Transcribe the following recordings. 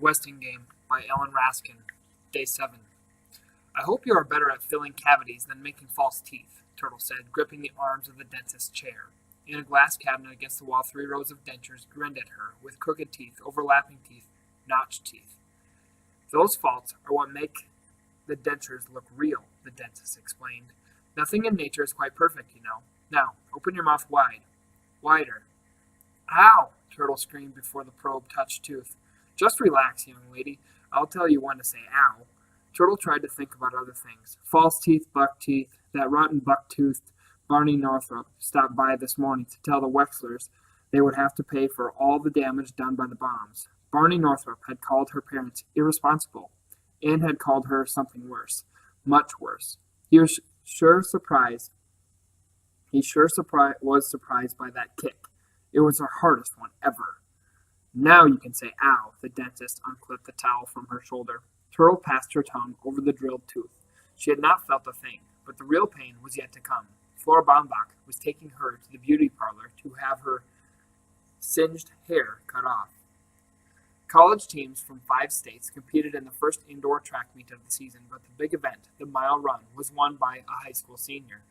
Westing Game by Ellen Raskin, Day 7. I hope you are better at filling cavities than making false teeth, Turtle said, gripping the arms of the dentist's chair. In a glass cabinet against the wall, 3 rows of dentures grinned at her, with crooked teeth, overlapping teeth, notched teeth. Those faults are what make the dentures look real, the dentist explained. Nothing in nature is quite perfect, you know. Now, open your mouth wide. Wider. Ow! Turtle screamed before the probe touched tooth. Just relax, young lady. I'll tell you when to say ow. Turtle tried to think about other things. False teeth, buck teeth, that rotten buck-toothed Barney Northrop stopped by this morning to tell the Wexlers they would have to pay for all the damage done by the bombs. Barney Northrop had called her parents irresponsible and had called her something worse, much worse. He was surprised by that kick. It was her hardest one ever. Now you can say ow, the dentist unclipped the towel from her shoulder. Turtle passed her tongue over the drilled tooth. She had not felt a thing, but the real pain was yet to come. Flora Baumbach was taking her to the beauty parlor to have her singed hair cut off. College teams from 5 states competed in the first indoor track meet of the season, but the big event, the mile run, was won by a high school senior.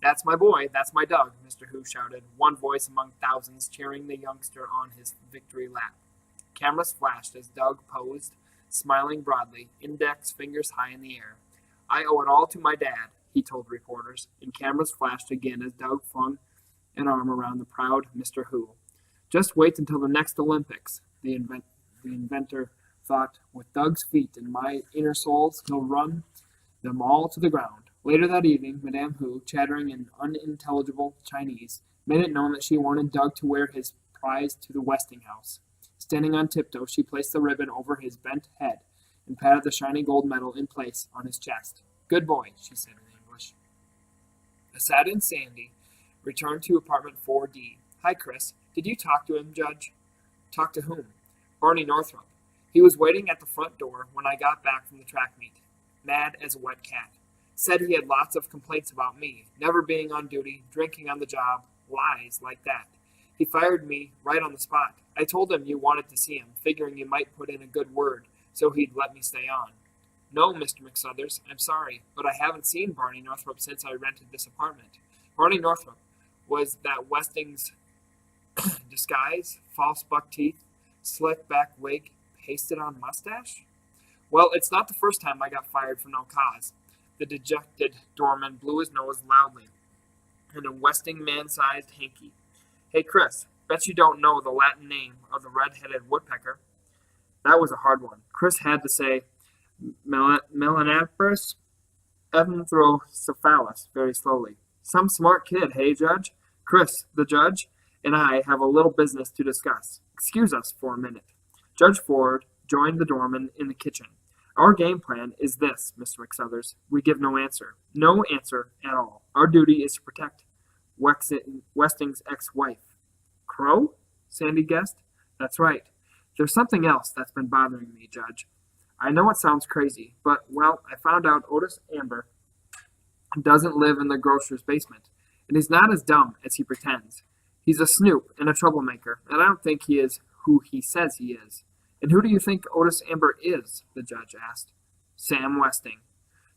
That's my boy, that's my Doug, Mr. Who shouted, one voice among thousands cheering the youngster on his victory lap. Cameras flashed as Doug posed, smiling broadly, index fingers high in the air. I owe it all to my dad, he told reporters, and cameras flashed again as Doug flung an arm around the proud Mr. Who. Just wait until the next Olympics, the inventor thought. With Doug's feet in my inner soles, he'll run them all to the ground. Later that evening, Madame Who, chattering in unintelligible Chinese, made it known that she wanted Doug to wear his prize to the Westinghouse. Standing on tiptoe, she placed the ribbon over his bent head and patted the shiny gold medal in place on his chest. Good boy, she said in English. A saddened Sandy returned to apartment 4D. Hi, Chris. Did you talk to him, Judge? Talk to whom? Barney Northrop. He was waiting at the front door when I got back from the track meet, mad as a wet cat. Said he had lots of complaints about me, never being on duty, drinking on the job, lies like that. He fired me right on the spot. I told him you wanted to see him, figuring you might put in a good word, so he'd let me stay on. No, Mr. McSuthers, I'm sorry, but I haven't seen Barney Northrop since I rented this apartment. Barney Northrop was that Westing's disguise, false buck teeth, slick back wig, pasted on mustache? Well, it's not the first time I got fired for no cause. The dejected doorman blew his nose loudly in a Westing man-sized hanky. Hey, Chris, bet you don't know the Latin name of the red-headed woodpecker. That was a hard one. Chris had to say Melanoprus eventhrocephalus very slowly. Some smart kid, hey, Judge? Chris, the judge, and I have a little business to discuss. Excuse us for a minute. Judge Ford joined the doorman in the kitchen. Our game plan is this, Mr. McSuthers. We give no answer. No answer at all. Our duty is to protect Westing's ex-wife. Crow? Sandy guessed. That's right. There's something else that's been bothering me, Judge. I know it sounds crazy, but, well, I found out Otis Amber doesn't live in the grocer's basement, and he's not as dumb as he pretends. He's a snoop and a troublemaker, and I don't think he is who he says he is. And who do you think Otis Amber is? The judge asked. Sam Westing.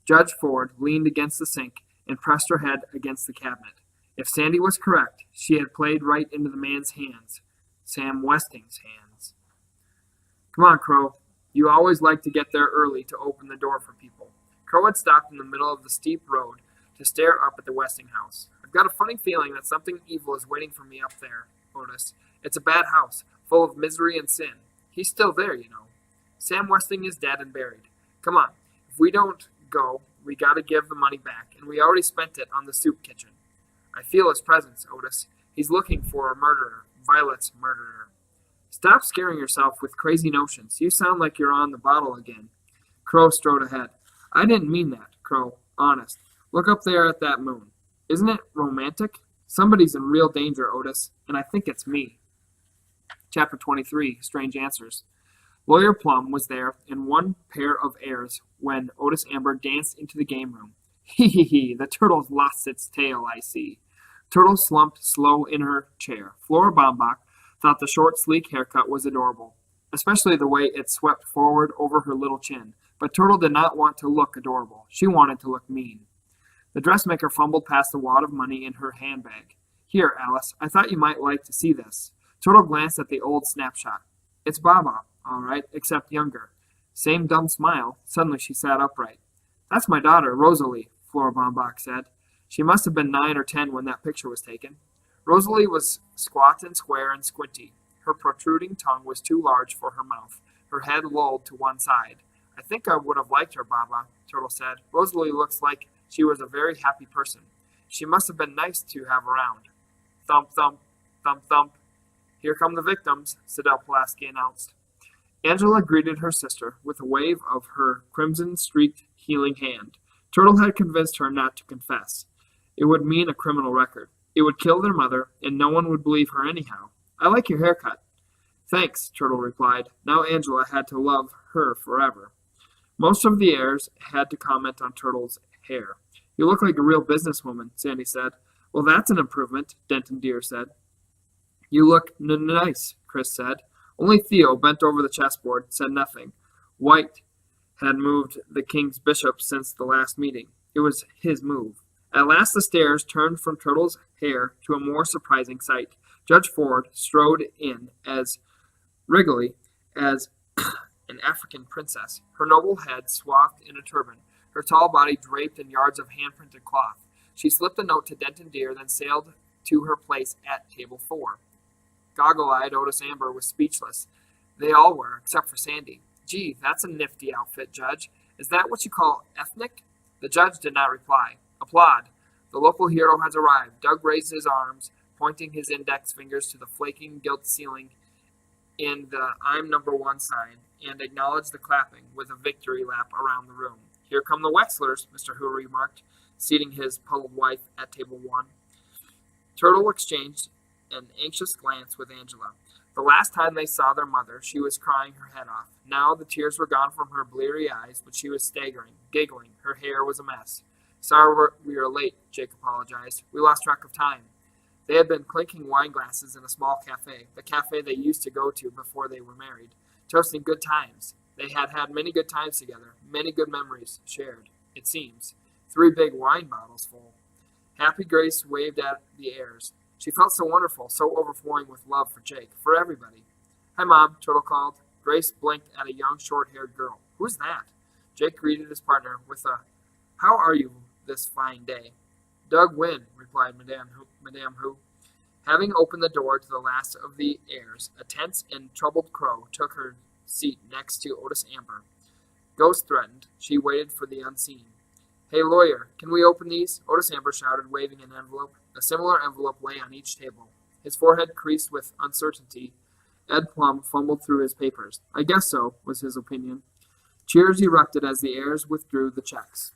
Judge Ford leaned against the sink and pressed her head against the cabinet. If Sandy was correct, she had played right into the man's hands. Sam Westing's hands. Come on, Crow. You always like to get there early to open the door for people. Crow had stopped in the middle of the steep road to stare up at the Westing house. I've got a funny feeling that something evil is waiting for me up there, Otis. It's a bad house, full of misery and sin. He's still there, you know. Sam Westing is dead and buried. Come on. If we don't go, we gotta give the money back, and we already spent it on the soup kitchen. I feel his presence, Otis. He's looking for a murderer. Violet's murderer. Stop scaring yourself with crazy notions. You sound like you're on the bottle again. Crow strode ahead. I didn't mean that, Crow. Honest. Look up there at that moon. Isn't it romantic? Somebody's in real danger, Otis, and I think it's me. Chapter 23, Strange Answers. Lawyer Plum was there in one pair of airs when Otis Amber danced into the game room. Hee hee hee, the turtle's lost its tail, I see. Turtle slumped slow in her chair. Flora Baumbach thought the short, sleek haircut was adorable. especially the way it swept forward over her little chin. But Turtle did not want to look adorable. She wanted to look mean. The dressmaker fumbled past the wad of money in her handbag. Here, Alice, I thought you might like to see this. Turtle glanced at the old snapshot. It's Baba, all right, except younger. Same dumb smile. Suddenly she sat upright. That's my daughter, Rosalie, Flora Baumbach said. She must have been 9 or 10 when that picture was taken. Rosalie was squat and square and squinty. Her protruding tongue was too large for her mouth. Her head lolled to one side. I think I would have liked her, Baba, Turtle said. Rosalie looks like she was a very happy person. She must have been nice to have around. Thump, thump, thump, thump. Here come the victims, Sidel Pulaski announced. Angela greeted her sister with a wave of her crimson-streaked healing hand. Turtle had convinced her not to confess. It would mean a criminal record. It would kill their mother, and no one would believe her anyhow. I like your haircut. Thanks, Turtle replied. Now Angela had to love her forever. Most of the heirs had to comment on Turtle's hair. You look like a real businesswoman, Sandy said. Well, that's an improvement, Denton Deer said. You look nice, Chris said. Only Theo, bent over the chessboard, said nothing. White had moved the king's bishop since the last meeting. It was his move. At last the stares turned from Turtle's hair to a more surprising sight. Judge Ford strode in as regally as an African princess, her noble head swathed in a turban, her tall body draped in yards of hand-printed cloth. She slipped a note to Denton Deer, then sailed to her place at table 4. Goggle-eyed Otis Amber was speechless. They all were, except for Sandy. Gee, that's a nifty outfit, Judge. Is that what you call ethnic? The judge did not reply. Applaud. The local hero has arrived. Doug raised his arms, pointing his index fingers to the flaking gilt ceiling in the I'm number 1 sign, and acknowledged the clapping with a victory lap around the room. Here come the Wexlers, Mr. Who remarked, seating his puzzled wife at table 1. Turtle exchanged an anxious glance with Angela. The last time they saw their mother, she was crying her head off. Now the tears were gone from her bleary eyes, but she was staggering, giggling. Her hair was a mess. Sorry we were late, Jake apologized. We lost track of time. They had been clinking wine glasses in a small cafe, the cafe they used to go to before they were married, toasting good times. They had had many good times together, many good memories shared, it seems. 3 big wine bottles full. Happy Grace waved at the heirs. She felt so wonderful, so overflowing with love for Jake, for everybody. Hi, Mom, Turtle called. Grace blinked at a young, short-haired girl. Who's that? Jake greeted his partner with a, How are you this fine day? Doug Wynne, replied Madame Who. Having opened the door to the last of the heirs, a tense and troubled crow took her seat next to Otis Amber. Ghost threatened, she waited for the unseen. Hey, lawyer, can we open these? Otis Amber shouted, waving an envelope. A similar envelope lay on each table. His forehead creased with uncertainty. Ed Plum fumbled through his papers. I guess so, was his opinion. Cheers erupted as the heirs withdrew the checks.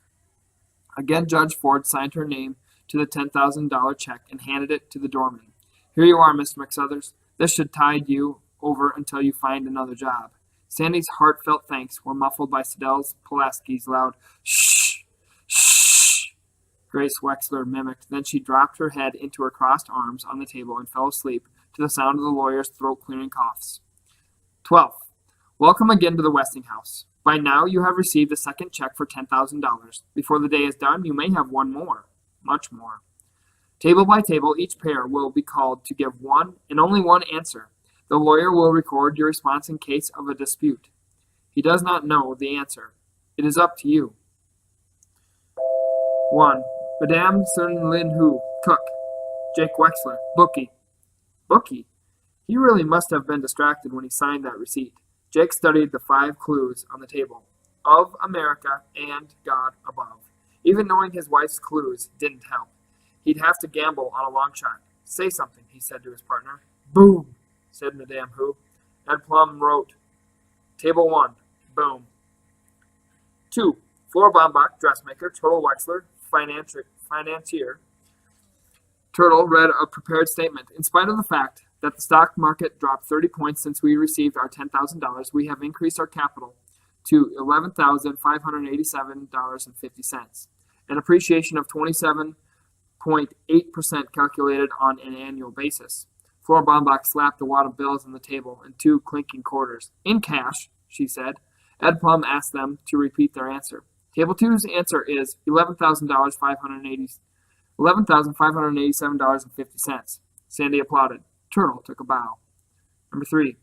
Again, Judge Ford signed her name to the $10,000 check and handed it to the doorman. Here you are, Mr. McSuthers. This should tide you over until you find another job. Sandy's heartfelt thanks were muffled by Sidel Pulaski's loud shh, shh. Grace Wexler mimicked. Then she dropped her head into her crossed arms on the table and fell asleep to the sound of the lawyer's throat-clearing coughs. 12th. Welcome again to the Westinghouse. By now you have received a second check for $10,000. Before the day is done, you may have one more. Much more. Table by table, each pair will be called to give one and only one answer. The lawyer will record your response in case of a dispute. He does not know the answer. It is up to you. 1. Madame Sun Lin Hu, cook. Jake Wexler, bookie. Bookie? He really must have been distracted when he signed that receipt. Jake studied the 5 clues on the table. Of America and God above. Even knowing his wife's clues didn't help. He'd have to gamble on a long shot. Say something, he said to his partner. Boom, said Madame Who. Ed Plum wrote, Table 1, boom. 2. Flora Baumbach, dressmaker. Turtle Wexler, financier. Turtle read a prepared statement. In spite of the fact that the stock market dropped 30 points since we received our $10,000, we have increased our capital to $11,587.50, an appreciation of 27.8% calculated on an annual basis. Flora Baumbach slapped a wad of bills on the table and 2 clinking quarters. In cash, she said. Ed Plum asked them to repeat their answer. Table two's answer is $11,587.50. Sandy applauded. Turtle took a bow. Number 3.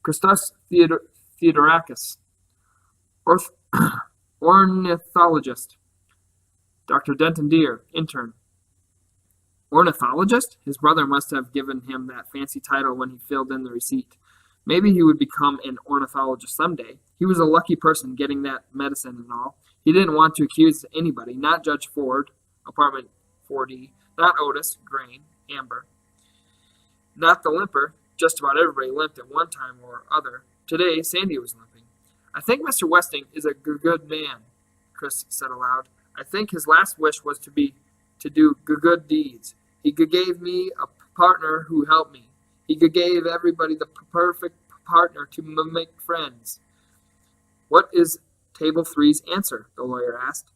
Christos Theodorakis, ornithologist. Dr. Denton Deer, intern. Ornithologist? His brother must have given him that fancy title when he filled in the receipt. Maybe he would become an ornithologist someday. He was a lucky person getting that medicine and all. He didn't want to accuse anybody, not Judge Ford, apartment 4D, not Otis, Grain, Amber, not the limper. Just about everybody limped at one time or other. Today, Sandy was limping. I think Mr. Westing is a good man, Chris said aloud. I think his last wish was to do good deeds. He gave me a partner who helped me. He gave everybody the perfect partner to make friends. What is Table 3's answer? The lawyer asked.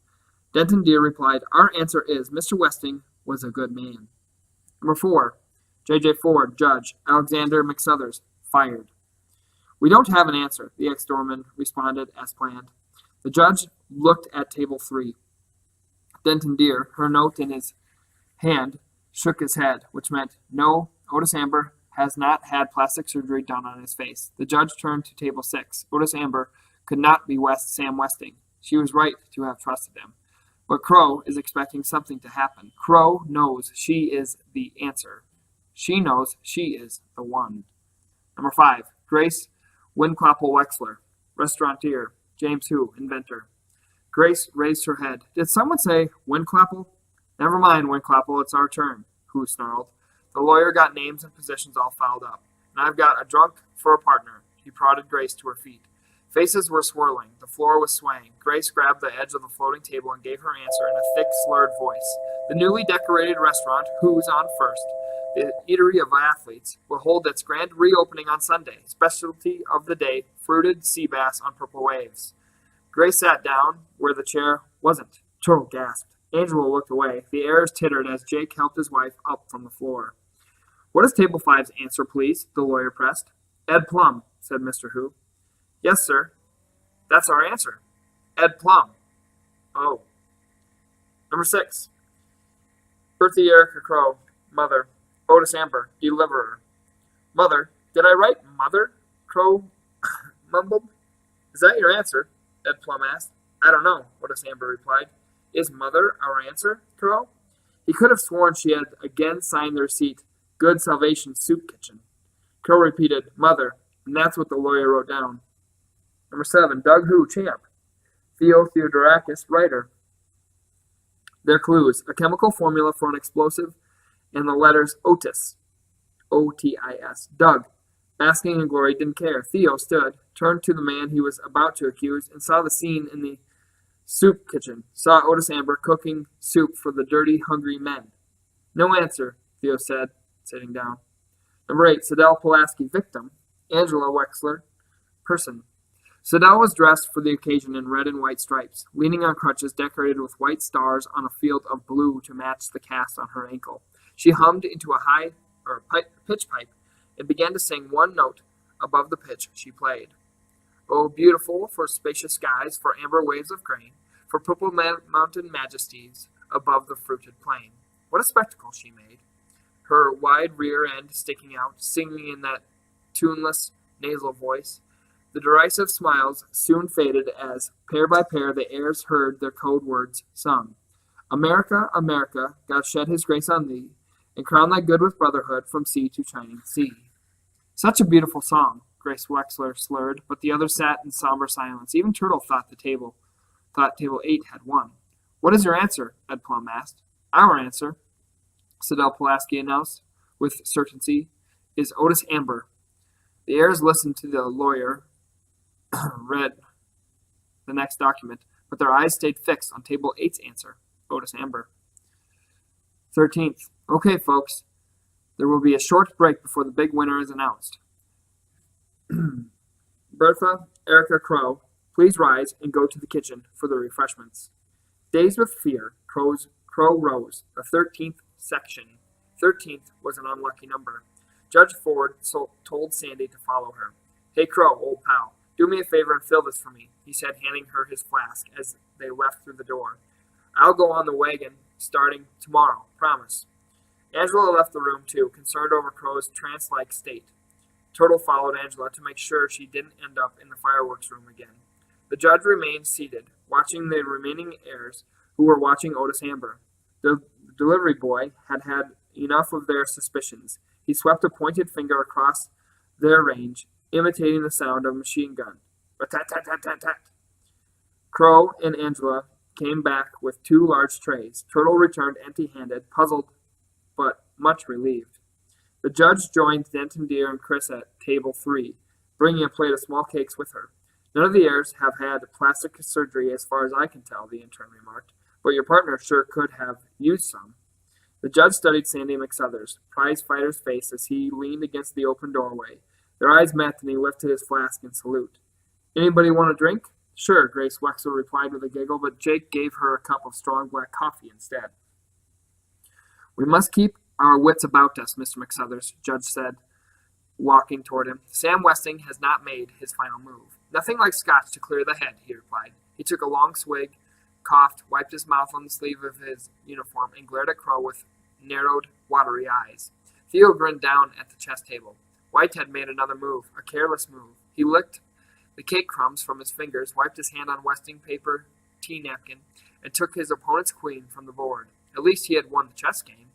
Denton Deer replied, Our answer is Mr. Westing was a good man. Number 4. J.J. Ford, Judge. Alexander McSuthers, fired. We don't have an answer, the ex-doorman responded as planned. The judge looked at Table 3. Denton Deer, her note in his hand, shook his head, which meant, no, Otis Amber has not had plastic surgery done on his face. The judge turned to Table 6. Otis Amber could not be Sam Westing. She was right to have trusted him. But Crow is expecting something to happen. Crow knows she is the answer. She knows she is the one. Number 5. Grace Winclapple Wexler, restaurateur. James Who, inventor. Grace raised her head. Did someone say Winclapple? Never mind, Winclapple, it's our turn, Who snarled. The lawyer got names and positions all filed up. And I've got a drunk for a partner. He prodded Grace to her feet. Faces were swirling. The floor was swaying. Grace grabbed the edge of the floating table and gave her answer in a thick, slurred voice. The newly decorated restaurant, Who's on First, the eatery of athletes, will hold its grand reopening on Sunday. Specialty of the day, fruited sea bass on purple waves. Grace sat down where the chair wasn't. Turtle gasped. Angela looked away. The heirs tittered as Jake helped his wife up from the floor. What is Table 5's answer, please? The lawyer pressed. Ed Plum, said Mr. Who. Yes, sir. That's our answer. Ed Plum. Oh. Number 6. Bertha Erica Crow, mother. Otis Amber, deliverer. Mother. Did I write mother? Crow mumbled. Is that your answer? Ed Plum asked. I don't know, Otis Amber replied. Is mother our answer, Crow? He could have sworn she had again signed the receipt, Good Salvation Soup Kitchen. Crow repeated, mother, and that's what the lawyer wrote down. Number 7, Doug Who, champ. Theo Theodorakis, writer. Their clues, a chemical formula for an explosive, and the letters Otis, O-T-I-S. Doug, basking in glory, didn't care. Theo stood, turned to the man he was about to accuse, and saw the scene in the soup kitchen. Saw Otis Amber cooking soup for the dirty, hungry men. No answer, Theo said, sitting down. Number 8, Sidel Pulaski, victim. Angela Wexler, person. Sidel was dressed for the occasion in red and white stripes, leaning on crutches decorated with white stars on a field of blue to match the cast on her ankle. She hummed into a pitch pipe and began to sing one note above the pitch she played. Oh, beautiful for spacious skies, for amber waves of grain, for purple mountain majesties above the fruited plain. What a spectacle she made, her wide rear end sticking out, singing in that tuneless, nasal voice. The derisive smiles soon faded as, pair by pair, the heirs heard their code words sung. America, America, God shed his grace on thee, and crown thy good with brotherhood from sea to shining sea. Such a beautiful song, Grace Wexler slurred, but the others sat in somber silence. Even Turtle thought Table 8 had won. What is your answer? Ed Plum asked. Our answer, Sidel Pulaski announced with certainty, is Otis Amber. The heirs listened to the lawyer, read the next document, but their eyes stayed fixed on Table 8's answer, Otis Amber. 13th. Okay, folks, there will be a short break before the big winner is announced. Bertha Erica Crow, please rise and go to the kitchen for the refreshments. Dazed with fear, Crow rose. The 13th section. 13th was an unlucky number. Judge Ford told Sandy to follow her. "Hey, Crow, old pal, do me a favor and fill this for me," he said, handing her his flask as they left through the door. "I'll go on the wagon starting tomorrow, promise." Angela left the room, too, concerned over Crow's trance-like state. Turtle followed Angela to make sure she didn't end up in the fireworks room again. The judge remained seated, watching the remaining heirs, who were watching Otis Amber. The delivery boy had had enough of their suspicions. He swept a pointed finger across their range, imitating the sound of a machine gun. Rat-tat-tat-tat-tat-tat. Crow and Angela came back with 2 large trays. Turtle returned empty-handed, puzzled but much relieved. The judge joined Denton Deer and Chris at table 3, bringing a plate of small cakes with her. "None of the heirs have had plastic surgery as far as I can tell," the intern remarked, "but your partner sure could have used some." The judge studied Sandy McSuthers, prize fighter's face as he leaned against the open doorway. Their eyes met, and he lifted his flask in salute. "Anybody want a drink?" "Sure," Grace Wexler replied with a giggle, but Jake gave her a cup of strong black coffee instead. "We must keep our wits about us, Mr. McSuthers," Judge said, walking toward him. "Sam Westing has not made his final move." "Nothing like scotch to clear the head," he replied. He took a long swig, coughed, wiped his mouth on the sleeve of his uniform, and glared at Crow with narrowed, watery eyes. Theo grinned down at the chess table. White had made another move, a careless move. He licked the cake crumbs from his fingers, wiped his hand on Westing paper tea napkin, and took his opponent's queen from the board. At least he had won the chess game.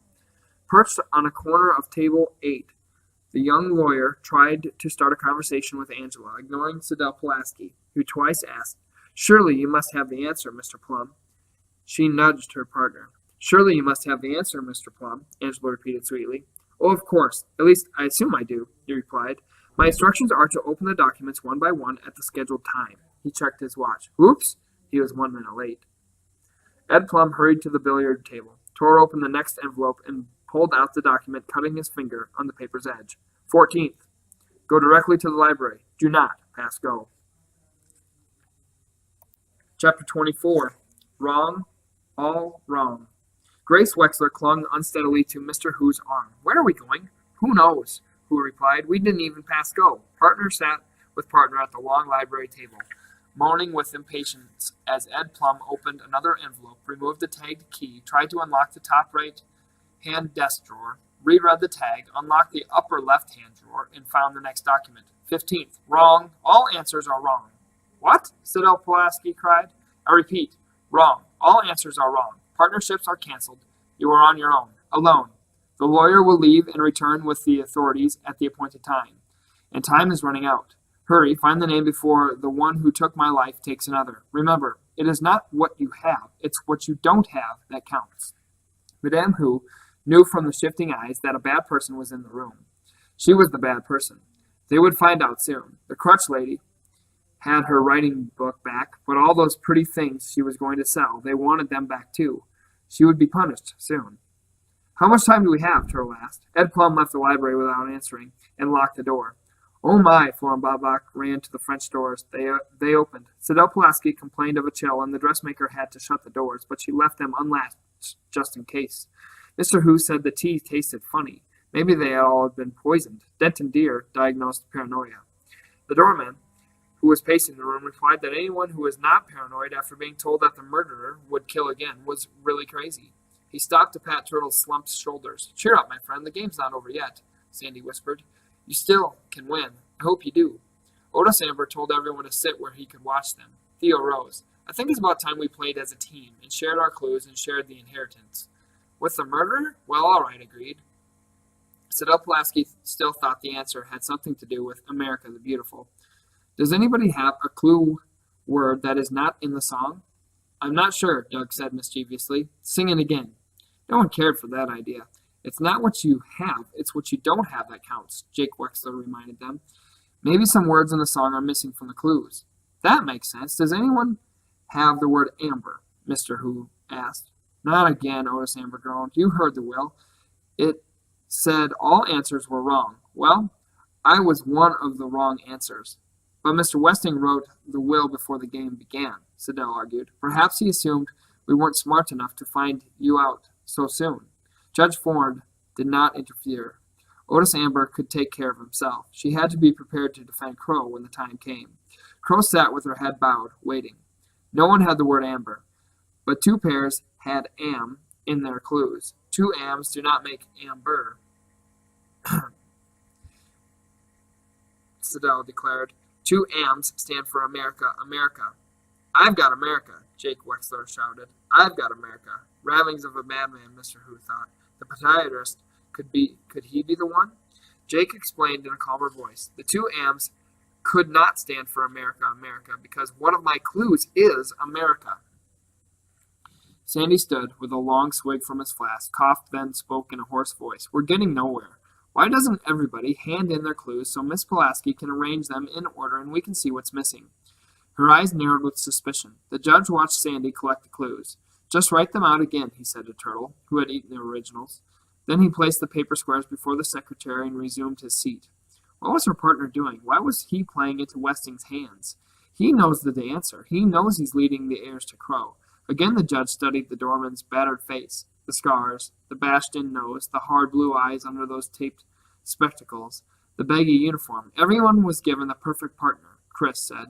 Perched on a corner of table 8, the young lawyer tried to start a conversation with Angela, ignoring Sidel Pulaski, who twice asked, "Surely you must have the answer, Mr. Plum." She nudged her partner. "Surely you must have the answer, Mr. Plum," Angela repeated sweetly. "Oh, of course. At least, I assume I do," he replied. "My instructions are to open the documents one by one at the scheduled time." He checked his watch. Oops! He was 1 minute late. Ed Plum hurried to the billiard table, tore open the next envelope, and pulled out the document, cutting his finger on the paper's edge. 14th. Go directly to the library. Do not pass go. Chapter 24. Wrong. All wrong. Grace Wexler clung unsteadily to Mr. Who's arm. "Where are we going?" "Who knows?" Who replied. "We didn't even pass go." Partner sat with partner at the long library table, moaning with impatience as Ed Plum opened another envelope, removed the tagged key, tried to unlock the top right hand desk drawer, reread the tag, unlocked the upper left-hand drawer, and found the next document. 15th. Wrong. All answers are wrong. "What?" Sidel Pulaski cried. "I repeat, wrong. All answers are wrong. Partnerships are canceled. You are on your own. Alone. The lawyer will leave and return with the authorities at the appointed time. And time is running out. Hurry, find the name before the one who took my life takes another. Remember, it is not what you have, it's what you don't have that counts." Madame Who knew from the shifting eyes that a bad person was in the room. She was the bad person. They would find out soon. The crutch lady had her writing book back, but all those pretty things she was going to sell, they wanted them back too. She would be punished soon. "How much time do we have?" Turtle asked. Ed Plum left the library without answering and locked the door. "Oh my!" Florence Babach ran to the French doors. They opened. Sidel Pulaski complained of a chill, and the dressmaker had to shut the doors, but she left them unlatched just in case. Mr. Who said the tea tasted funny. Maybe they had all been poisoned. Denton Deer diagnosed paranoia. The doorman, who was pacing the room, replied that anyone who was not paranoid after being told that the murderer would kill again was really crazy. He stopped to pat Turtle's slumped shoulders. "Cheer up, my friend. The game's not over yet," Sandy whispered. "You still can win. I hope you do." Otis Amber told everyone to sit where he could watch them. Theo rose. "I think it's about time we played as a team and shared our clues and shared the inheritance." "With the murderer? Well, all right," agreed. Sidel Pulaski still thought the answer had something to do with America the Beautiful. "Does anybody have a clue word that is not in the song?" "I'm not sure," Doug said mischievously. "Sing it again." No one cared for that idea. "It's not what you have, it's what you don't have that counts," Jake Wexler reminded them. "Maybe some words in the song are missing from the clues." "That makes sense. Does anyone have the word amber?" Mr. Who asked. "Not again," Otis Amber groaned. "You heard the will. It said all answers were wrong." "Well, I was one of the wrong answers." "But Mr. Westing wrote the will before the game began," Sidel argued. "Perhaps he assumed we weren't smart enough to find you out so soon." Judge Ford did not interfere. Otis Amber could take care of himself. She had to be prepared to defend Crow when the time came. Crow sat with her head bowed, waiting. No one had the word Amber, but two pairs had am in their clues. Two ams do not make amber, Siddell declared. Two ams stand for America, America. I've got America, Jake Wexler shouted. I've got America. Ravings of a madman, Mr. Who thought. The podiatrist, could he be the one? Jake explained in a calmer voice. The two ams could not stand for America, America, because one of my clues is America. Sandy stood with a long swig from his flask, coughed, then spoke in a hoarse voice. We're getting nowhere. Why doesn't everybody hand in their clues so Miss Pulaski can arrange them in order and we can see what's missing? Her eyes narrowed with suspicion. The judge watched Sandy collect the clues. Just write them out again, he said to Turtle, who had eaten the originals. Then he placed the paper squares before the secretary and resumed his seat. What was her partner doing? Why was he playing into Westing's hands? He knows the answer. He knows he's leading the heirs to Crow. Again the judge studied the doorman's battered face, the scars, the bashed-in nose, the hard blue eyes under those taped spectacles, the baggy uniform. Everyone was given the perfect partner, Chris said.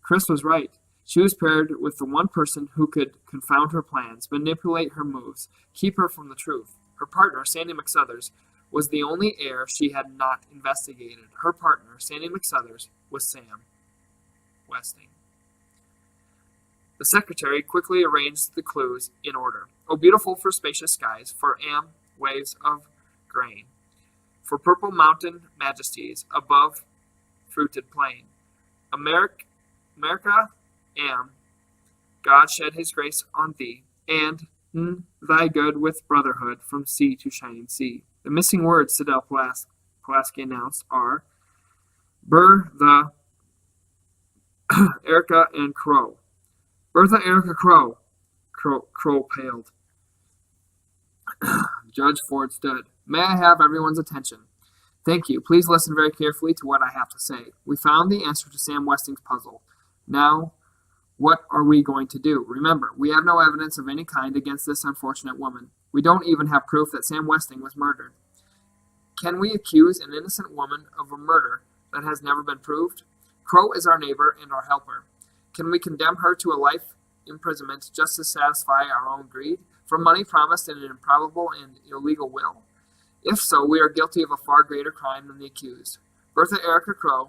Chris was right. She was paired with the one person who could confound her plans, manipulate her moves, keep her from the truth. Her partner, Sandy McSuthers, was the only heir she had not investigated. Her partner, Sandy McSuthers, was Sam Westing. The secretary quickly arranged the clues in order. Oh, beautiful for spacious skies, for waves of grain, for purple mountain majesties above fruited plain. America, God shed his grace on thee, and thy good with brotherhood from sea to shining sea. The missing words, Siddell Pulaski announced, are Bertha, Erica, and Crow. Bertha, Erica, Crow. Crow paled. Judge Ford stood. May I have everyone's attention? Thank you. Please listen very carefully to what I have to say. We found the answer to Sam Westing's puzzle. Now, what are we going to do? Remember, we have no evidence of any kind against this unfortunate woman. We don't even have proof that Sam Westing was murdered. Can we accuse an innocent woman of a murder that has never been proved? Crow is our neighbor and our helper. Can we condemn her to a life imprisonment just to satisfy our own greed, for money promised in an improbable and illegal will? If so, we are guilty of a far greater crime than the accused. Bertha Erica Crow's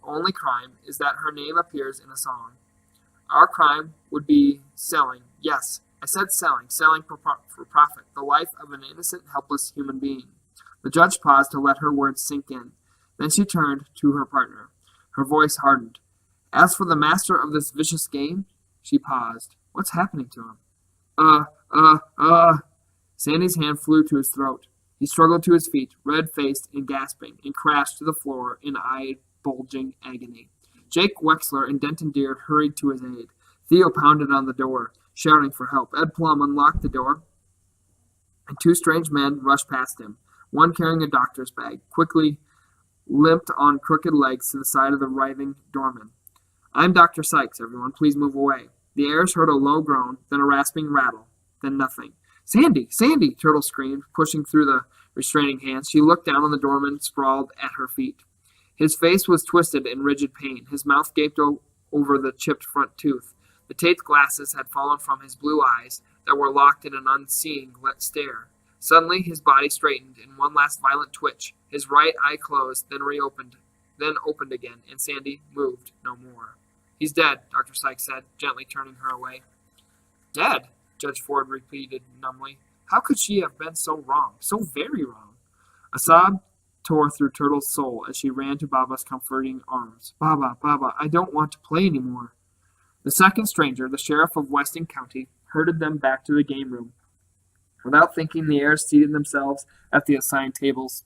only crime is that her name appears in a song. Our crime would be selling, yes, I said selling for profit, the life of an innocent, helpless human being. The judge paused to let her words sink in. Then she turned to her partner. Her voice hardened. As for the master of this vicious game, she paused. What's happening to him? Sandy's hand flew to his throat. He struggled to his feet, red-faced and gasping, and crashed to the floor in eye-bulging agony. Jake Wexler and Denton Deere hurried to his aid. Theo pounded on the door, shouting for help. Ed Plum unlocked the door, and two strange men rushed past him, one carrying a doctor's bag, quickly limped on crooked legs to the side of the writhing doorman. I'm Dr. Sykes, everyone. Please move away. The heirs heard a low groan, then a rasping rattle, then nothing. Sandy! Sandy! Turtle screamed, pushing through the restraining hands. She looked down on the doorman sprawled at her feet. His face was twisted in rigid pain. His mouth gaped over the chipped front tooth. The taped glasses had fallen from his blue eyes that were locked in an unseeing stare. Suddenly his body straightened in one last violent twitch. His right eye closed, then opened again, and Sandy moved no more. He's dead, Dr. Sykes said, gently turning her away. Dead? Judge Ford repeated numbly. How could she have been so wrong, so very wrong? A sob tore through Turtle's soul as she ran to Baba's comforting arms. Baba, I don't want to play anymore. The second stranger, the sheriff of Westing County, herded them back to the game room. Without thinking, the heirs seated themselves at the assigned tables.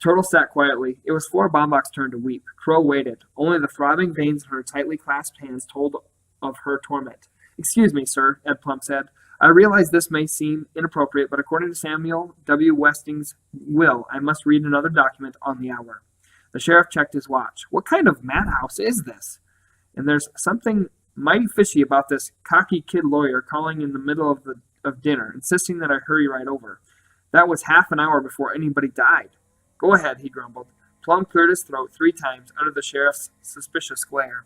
Turtle sat quietly. It was Flora Baumbach's turn to weep. Crow waited. Only the throbbing veins in her tightly clasped hands told of her torment. Excuse me, sir, Ed Plum said. I realize this may seem inappropriate, but according to Samuel W. Westing's will, I must read another document on the hour. The sheriff checked his watch. What kind of madhouse is this? And there's something mighty fishy about this cocky kid lawyer calling in the middle of dinner, insisting that I hurry right over. That was half an hour before anybody died. Go ahead, he grumbled. Plum cleared his throat 3 times under the sheriff's suspicious glare.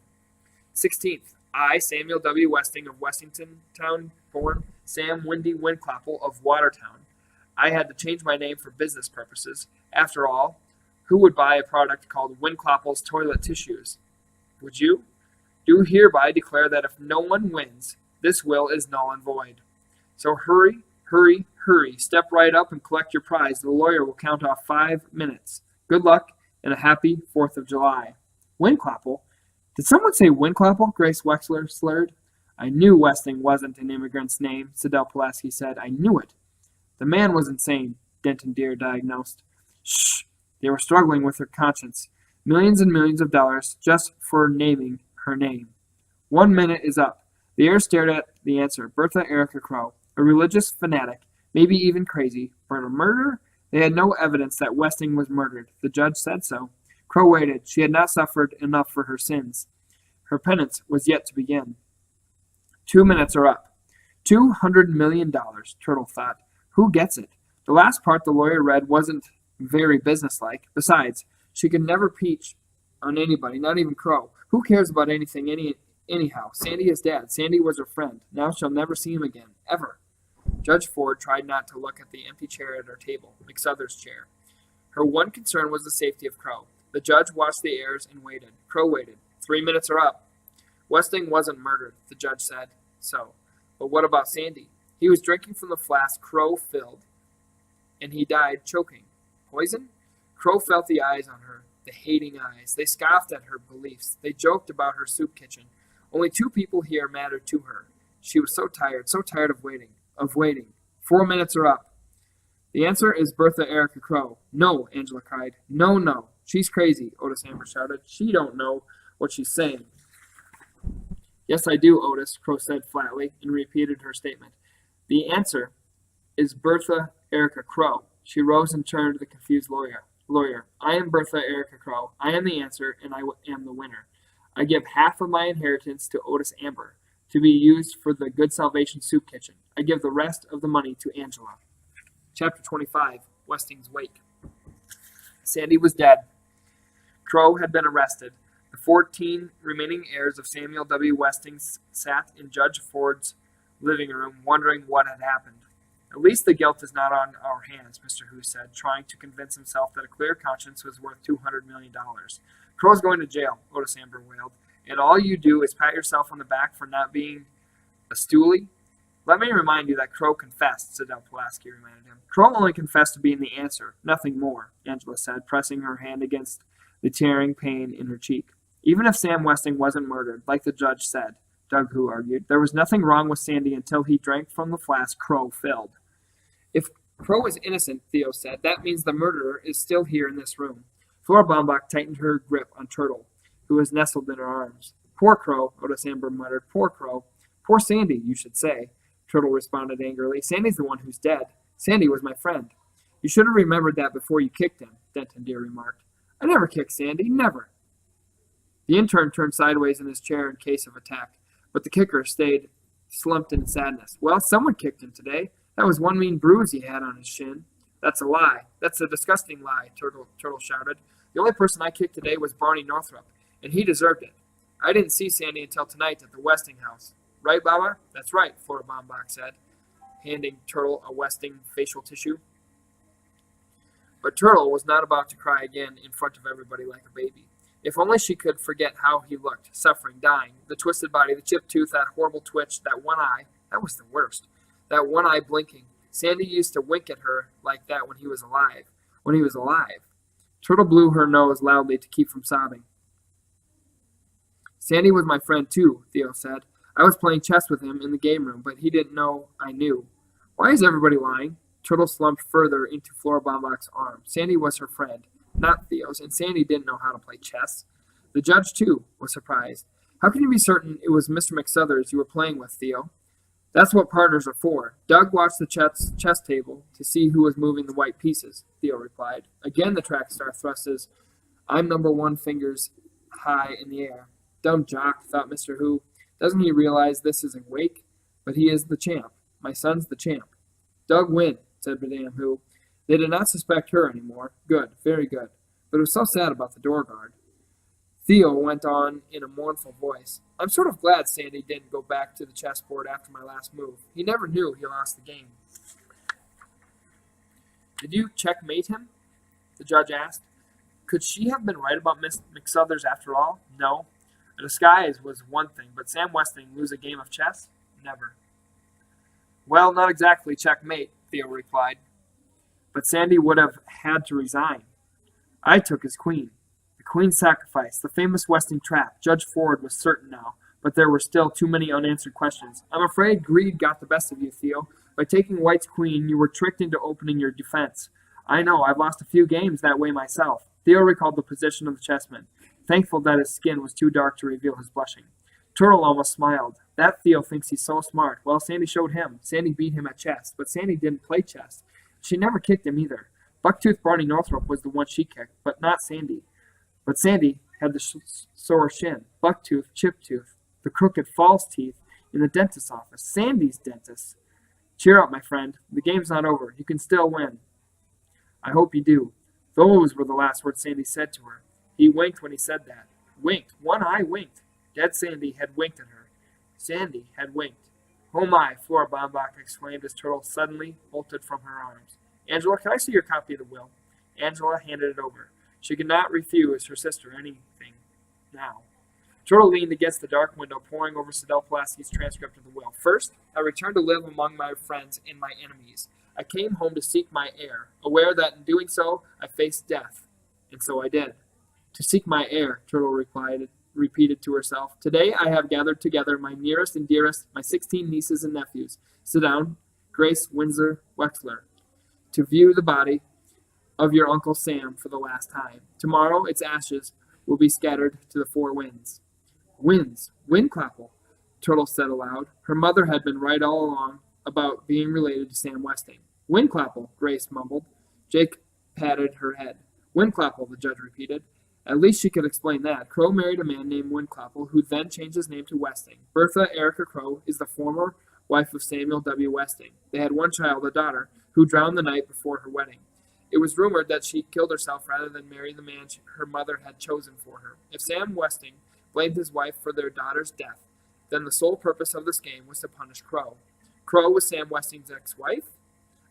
16th. I, Samuel W. Westing of Westington Town, born Sam Windy Windclapple of Watertown. I had to change my name for business purposes. After all, who would buy a product called Windclapple's Toilet Tissues? Would you? Do hereby declare that if no one wins, this will is null and void. So hurry, hurry, hurry. Step right up and collect your prize. The lawyer will count off 5 minutes. Good luck and a happy 4th of July. Windclapple? Did someone say Windclapple? Grace Wexler slurred. I knew Westing wasn't an immigrant's name, Sidell Pulaski said. I knew it. The man was insane, Denton Deere diagnosed. Shh! They were struggling with her conscience. Millions and millions of dollars just for naming her name. 1 minute is up. The heir stared at the answer. Bertha Erica Crow. A religious fanatic, maybe even crazy. But a murder? They had no evidence that Westing was murdered. The judge said so. Crow waited. She had not suffered enough for her sins. Her penance was yet to begin. 2 minutes are up. $200 million, Turtle thought. Who gets it? The last part the lawyer read wasn't very businesslike. Besides, she could never peach on anybody, not even Crow. Who cares about anything anyhow? Sandy is dead. Sandy was her friend. Now she'll never see him again. Ever. Judge Ford tried not to look at the empty chair at her table, McSuther's chair. Her one concern was the safety of Crow. The judge watched the heirs and waited. Crow waited. 3 minutes are up. Westing wasn't murdered, the judge said. So. But what about Sandy? He was drinking from the flask Crow filled, and he died choking. Poison? Crow felt the eyes on her, the hating eyes. They scoffed at her beliefs. They joked about her soup kitchen. Only 2 people here mattered to her. She was so tired of waiting. 4 minutes are up. The answer is Bertha Erica Crow. No, Angela cried. No, no. She's crazy, Otis Amber shouted. She don't know what she's saying. Yes, I do, Otis, Crow said flatly, and repeated her statement. The answer is Bertha Erica Crow. She rose and turned to the confused lawyer. I am Bertha Erica Crow. I am the answer, and I am the winner. I give half of my inheritance to Otis Amber, to be used for the Good Salvation Soup Kitchen. I give the rest of the money to Angela. Chapter 25, Westing's Wake. Sandy was dead. Crow had been arrested. The 14 remaining heirs of Samuel W. Westing sat in Judge Ford's living room, wondering what had happened. At least the guilt is not on our hands, Mr. Hu said, trying to convince himself that a clear conscience was worth $200 million. Crow's going to jail, Otis Amber wailed, and all you do is pat yourself on the back for not being a stoolie? Let me remind you that Crow confessed, Sidell Pulaski reminded him. Crow only confessed to being the answer, nothing more, Angela said, pressing her hand against the tearing pain in her cheek. Even if Sam Westing wasn't murdered, like the judge said, Doug Hu argued, there was nothing wrong with Sandy until he drank from the flask Crow filled. If Crow is innocent, Theo said, that means the murderer is still here in this room. Flora Baumbach tightened her grip on Turtle, who was nestled in her arms. Poor Crow, Otis Amber muttered. Poor Crow. Poor Sandy, you should say, Turtle responded angrily. Sandy's the one who's dead. Sandy was my friend. You should have remembered that before you kicked him, Denton Deere remarked. I never kicked Sandy, never. The intern turned sideways in his chair in case of attack, but the kicker stayed slumped in sadness. Well, someone kicked him today. That was one mean bruise he had on his shin. That's a lie. That's a disgusting lie, Turtle shouted. The only person I kicked today was Barney Northrup, and he deserved it. I didn't see Sandy until tonight at the Westing house. Right, Baba? That's right, Flora Baumbach said, handing Turtle a Westing facial tissue. But Turtle was not about to cry again in front of everybody like a baby. If only she could forget how he looked, suffering, dying, the twisted body, the chipped tooth, that horrible twitch, that one eye. That was the worst. That one eye blinking. Sandy used to wink at her like that when he was alive. Turtle blew her nose loudly to keep from sobbing. Sandy was my friend too, Theo said. I was playing chess with him in the game room, but he didn't know I knew. Why is everybody lying? Turtle slumped further into Flora Baumbach's arm. Sandy was her friend, not Theo's, and Sandy didn't know how to play chess. The judge, too, was surprised. How can you be certain it was Mr. McSuthers you were playing with, Theo? That's what partners are for. Doug watched the chess table to see who was moving the white pieces, Theo replied. Again the track star thrust his I'm number one fingers high in the air. Dumb jock, thought Mr. Hu. Doesn't he realize this is a wake? But he is the champ. My son's the champ. Doug win, said Madame Hu. They did not suspect her anymore. Good, very good. But it was so sad about the door guard. Theo went on in a mournful voice. I'm sort of glad Sandy didn't go back to the chessboard after my last move. He never knew he lost the game. Did you checkmate him? The judge asked. Could she have been right about Miss McSuthers after all? No. A disguise was one thing, but Sam Westing lose a game of chess? Never. Well, not exactly checkmate, Theo replied. But Sandy would have had to resign. I took his queen. The queen sacrifice, the famous Westing trap. Judge Ford was certain now, but there were still too many unanswered questions. I'm afraid greed got the best of you, Theo. By taking White's queen, you were tricked into opening your defense. I know, I've lost a few games that way myself. Theo recalled the position of the chessman, thankful that his skin was too dark to reveal his blushing. Turtle almost smiled. That Theo thinks he's so smart. Well, Sandy showed him. Sandy beat him at chess, but Sandy didn't play chess. She never kicked him either. Bucktooth Barney Northrop was the one she kicked, but not Sandy. But Sandy had the sore shin. Bucktooth, Chiptooth, the crooked false teeth in the dentist's office. Sandy's dentist. Cheer up, my friend. The game's not over. You can still win. I hope you do. Those were the last words Sandy said to her. He winked when he said that. Winked. One eye winked. Dead Sandy had winked at her. Sandy had winked. Oh my, Flora Baumbach exclaimed as Turtle suddenly bolted from her arms. Angela, can I see your copy of the will? Angela handed it over. She could not refuse her sister anything now. Turtle leaned against the dark window, poring over Sidel Pulaski's transcript of the will. First, I returned to live among my friends and my enemies. I came home to seek my heir, aware that in doing so, I faced death. And so I did. To seek my heir, Turtle repeated to herself. Today I have gathered together my nearest and dearest, my 16 nieces and nephews. Sit down, Grace Windsor Wexler, to view the body of your Uncle Sam for the last time. Tomorrow its ashes will be scattered to the four winds. Winds? Windclapple, Turtle said aloud. Her mother had been right all along about being related to Sam Westing. Windclapple, Grace mumbled. Jake patted her head. Windclapple, the judge repeated. At least she could explain that. Crow married a man named Windclapple, who then changed his name to Westing. Bertha Erica Crow is the former wife of Samuel W. Westing. They had one child, a daughter, who drowned the night before her wedding. It was rumored that she killed herself rather than marry the man her mother had chosen for her. If Sam Westing blamed his wife for their daughter's death, then the sole purpose of this game was to punish Crow. Crow was Sam Westing's ex-wife?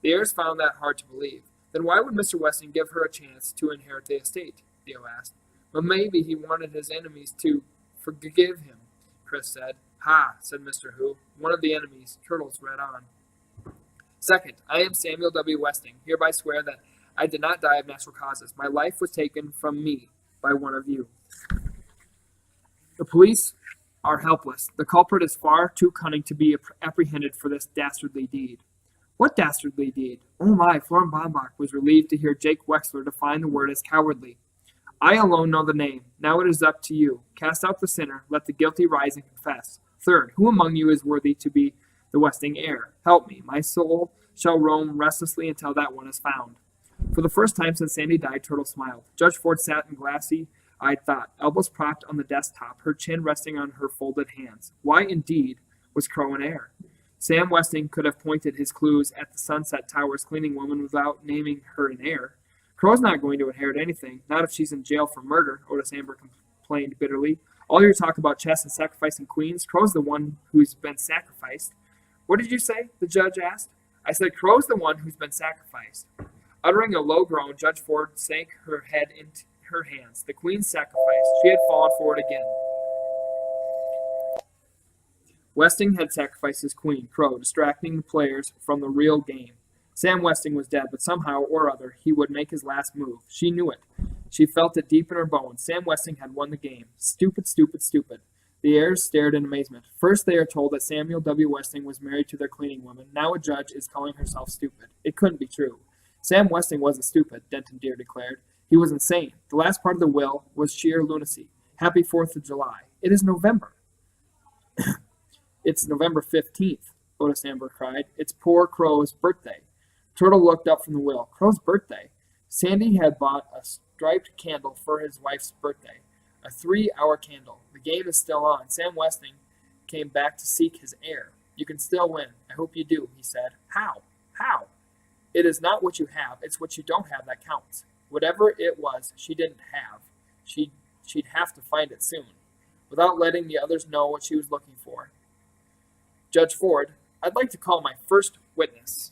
The heirs found that hard to believe. Then why would Mr. Westing give her a chance to inherit the estate? Theo asked. But maybe he wanted his enemies to forgive him, Chris said. Ha, said Mr. Who, one of the enemies. Turtles read on. Second, I am Samuel W. Westing, hereby swear that I did not die of natural causes. My life was taken from me by one of you. The police are helpless. The culprit is far too cunning to be apprehended for this dastardly deed. What dastardly deed? Oh my, Flora Baumbach was relieved to hear Jake Wexler define the word as cowardly. I alone know the name. Now it is up to you. Cast out the sinner. Let the guilty rise and confess. Third, who among you is worthy to be the Westing heir? Help me. My soul shall roam restlessly until that one is found. For the first time since Sandy died, Turtle smiled. Judge Ford sat in glassy-eyed thought, elbows propped on the desktop, her chin resting on her folded hands. Why, indeed, was Crow an heir? Sam Westing could have pointed his clues at the Sunset Towers cleaning woman without naming her an heir. Crow's not going to inherit anything, not if she's in jail for murder, Otis Amber complained bitterly. All your talk about chess and sacrificing queens, Crow's the one who's been sacrificed. What did you say? The judge asked. I said Crow's the one who's been sacrificed. Uttering a low groan, Judge Ford sank her head into her hands. The queen's sacrificed. She had fallen for it again. Westing had sacrificed his queen, Crow, distracting the players from the real game. Sam Westing was dead, but somehow or other he would make his last move. She knew it. She felt it deep in her bones. Sam Westing had won the game. Stupid, stupid, stupid. The heirs stared in amazement. First they are told that Samuel W. Westing was married to their cleaning woman. Now a judge is calling herself stupid. It couldn't be true. Sam Westing wasn't stupid, Denton Deere declared. He was insane. The last part of the will was sheer lunacy. Happy 4th of July. It is November. It's November 15th, Otis Amber cried. It's poor Crow's birthday. Turtle looked up from the will. Crow's birthday? Sandy had bought a striped candle for his wife's birthday. A 3-hour candle. The game is still on. Sam Westing came back to seek his heir. You can still win. I hope you do, he said. How? How? It is not what you have, it's what you don't have that counts. Whatever it was she didn't have, she'd have to find it soon, without letting the others know what she was looking for. Judge Ford, I'd like to call my first witness.